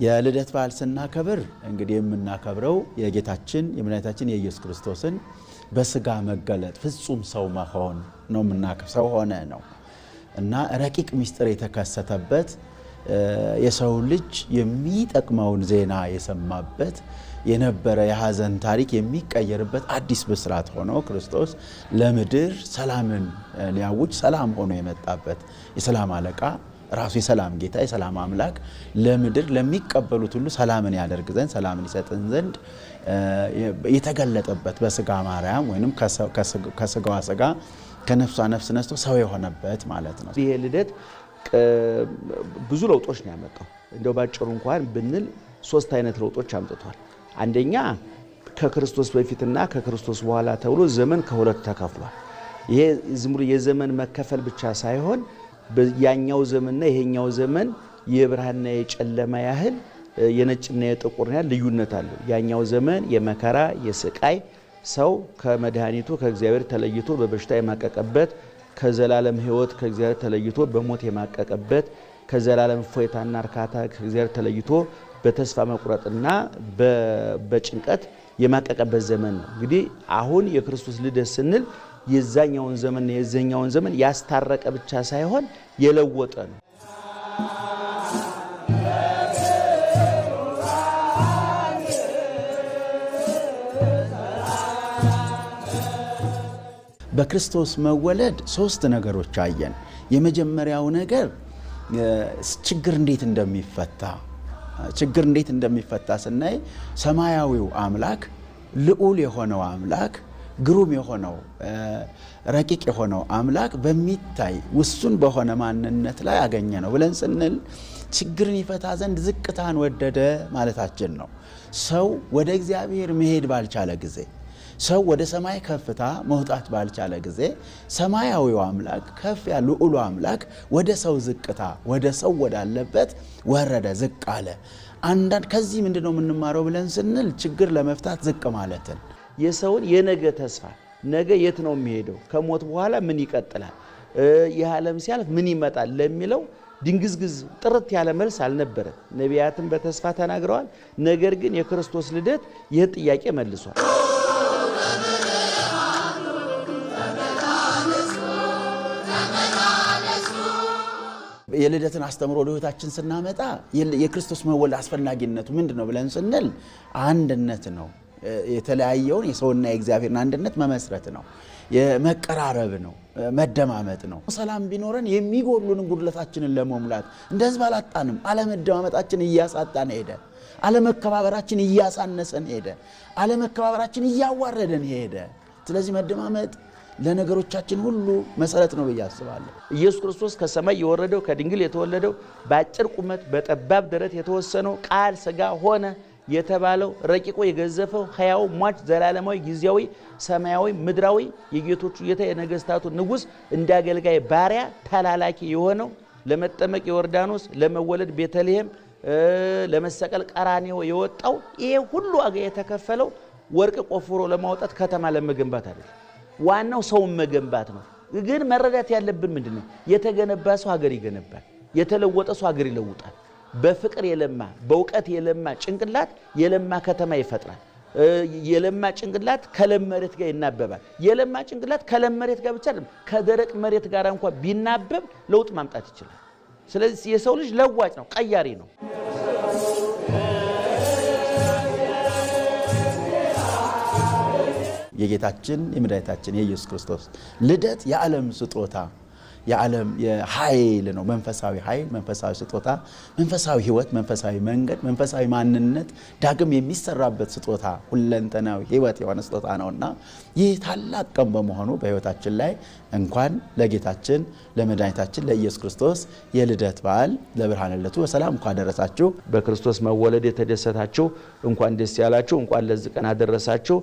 የልደት በዓል ስናከብር እንግዲህ የምናከብረው የጌታችን የመድኃኒታችን የኢየሱስ ክርስቶስን በስጋ መገለጥ ፍጹም ሰው መሆን ነው። የምናከብረው ሰው ሆነ ነው እና ረቂቅ ምስጢር የተከሰተበት የሰው ልጅ የሚጠቅመውን ዜና የሰማበት የነበረ የሐዘን ታሪክ የሚቀየርበት አዲስ ብስራት ሆኖ ክርስቶስ ለምድር ሰላምን ሊያውጅ ሰላም ሆኖ የመጣበት የሰላም አለቃ ራሱ የሰላም ጌታ የሰላም አምላክ ለምድር ለሚቀበሉት ሁሉ ሰላምን ያደርግ ዘንድ ሰላምን ይሰጥን ዘንድ የተገለጠበት በስጋ ማርያም ወይንም ከስጋዋ ስጋ ከነፍሷ ነፍስ ነስቶ ሰው የሆነበት ማለት ነው። ይሄ ልደት ብዙ ለውጦች ነው ያመጣው። እንደው ባጭሩ እንኳን ብንል 3 አይነት ለውጦች አምጥቷል። አንደኛ ከክርስቶስ በፊትና ከክርስቶስ በኋላ ተብሎ ዘመን ከሁለት ተከፍሏል። ይሄ ዝምሩ የዘመን መከፈል ብቻ ሳይሆን ያኛው ዘመንና ይሄኛው ዘመን የብርሃንና የጨለማ ያህል የነጭና የጥቁር ያህል ልዩነት አለው። ያኛው ዘመን የመከራ የስቃይ ሰው ከመድኃኒቱ ከእግዚአብሔር ተለይቶ በበሽታ የማቀቀበት ከዘላለም ሕይወት ከእግዚአብሔር ተለይቶ በሞት የማቀቀበት ከዘላለም ፎይታና እርካታ ከእግዚአብሔር ተለይቶ በተስፋ መቁረጥና በጭንቀት የማቀቀበት ዘመን ነው። እንግዲህ አሁን የክርስቶስ ልደት ስንል የዛኛውን ዘመንና የዘኛውን ዘመን ያስታረቀ ብቻ ሳይሆን የለወጠ ነው። በክርስቶስ መወለድ 3 ነገሮች አየን። የመጀመሪያው ነገር ችግር እንዴት እንደሚፈታ ስናይ ሰማያዊው አምላክ ልዑል የሆነው አምላክ ግሩም የሆነው ረቂቅ የሆነው አምላክ በሚታይ ውሱን በሆነ ማንነት ላይ ያገኘ ነው ብለን ስንል ችግርን ይፈታ ዘንድ ዝቅታን ወደደ ማለታችን ነው። ሰው ወደ እግዚአብሔር መሄድ ባልቻለ ጊዜ ሰው ወደ ሰማይ ከፍታ መውጣት ባልቻለ ጊዜ ሰማያዊው አምላክ ከፍ ያለ ልዑሉ አምላክ ወደ ሰው ዝቅታ ወደ ሰው ወዳለበት ወረደ ዝቅ አለ። አንዳንድ ከዚህ ምንድነው የምንማረው ብለን ስንል ችግር ለመፍታት ዝቅ ማለትን የሰውን የነገ ተስፋ ነገ የት ነው የሚሄደው ከሞት በኋላ ምን ይቀጥላል ይህ ዓለም ሲያልፍ ምን ይመጣል ለሚለው ድንግዝግዝ ጥርት ያለ መልስ አልነበረ። ነቢያትም በተስፋ ተናግረዋል። ነገር ግን የክርስቶስ ልደት ይህ ጥያቄ መልሷል። የልደትን አስተምሮ ለህይወታችን ስናመጣ የክርስቶስ መወለድ አስፈላጊነቱ ምንድነው ብለን ስንል አንድነት ነው። የተለያየውን የሰውና የእግዚአብሔርን አንድነት መመስረት ነው። የመቀራረብ ነው። መደማመጥ ነው። ሰላም ቢኖረን የሚጎሉንን ጉድለታችንን ለመሙላት እንደ ህዝብ አላጣንም። አለመደማመጣችን እያሳጣን ሄደ። አለመከባበራችን እያሳነሰን ሄደ። አለመከባበራችን እያዋረደን ሄደ። ስለዚህ መደማመጥ ለነገሮቻችን ሁሉ መሰረት ነው ብዬ አስባለሁ። ኢየሱስ ክርስቶስ ከሰማይ የወረደው ከድንግል የተወለደው በአጭር ቁመት በጠባብ ደረት የተወሰነው ቃል ሥጋ ሆነ የተባለው ረቂቆ የገዘፈው ሕያው ሟች ዘላለማዊ ጊዜያዊ ሰማያዊ ምድራዊ የጌቶቹ ጌታ የነገስታቱ ንጉስ እንዳገልጋይ ባሪያ ተላላኪ የሆነው ለመጠመቅ ዮርዳኖስ ለመወለድ ቤተልሔም ለመሰቀል ቀራንዮ የወጣው ይሄ ሁሉ ዋጋ የተከፈለው ወርቅ ቆፍሮ ለማውጣት ከተማ ለመገንባት አይደል። ዋናው ሰውን መገንባት ነው። ግን መረዳት ያለብን ምንድነው? የተገነባ ሰው ሀገር ይገነባል። የተለወጠ ሰው ሀገር ይለውጣል። በፍቅር የለማ በእውቀት የለማ ጭንቅላት የለማ ከተማ ይፈጥራል። የለማ ጭንቅላት ከለም መሬት ጋር ይናበባል። የለማ ጭንቅላት ከለም መሬት ጋር ብቻ አይደለም ከደረቅ መሬት ጋር እንኳን ቢናበብ ለውጥ ማምጣት ይችላል። ስለዚህ የሰው ልጅ ለዋጭ ነው፣ ቀያሪ ነው። የጌታችን የመድኃኒታችን የኢየሱስ ክርስቶስ ልደት የዓለም ስጦታ የዓለም የኃይል ነው። መንፈሳዊ ኃይል፣ መንፈሳዊ ስጦታ፣ መንፈሳዊ ሕይወት፣ መንፈሳዊ መንገድ፣ መንፈሳዊ ማንነት ዳግም የሚሰራበት ስጦታ ሁለንተናዊ ሕይወት የሆነ ስጦታ ነውና ይህ ታላቅ ቀን በመሆኑ በሕይወታችን ላይ እንኳን ለጌታችን ለመድኃኒታችን ለኢየሱስ ክርስቶስ የልደት በዓል ለብርሃነ ልደቱ በሰላም እንኳን ደረሳችሁ። በክርስቶስ መወለድ የተደሰታችሁ እንኳን ደስ ያላችሁ፣ እንኳን ለዚህ ቀን አደረሳችሁ።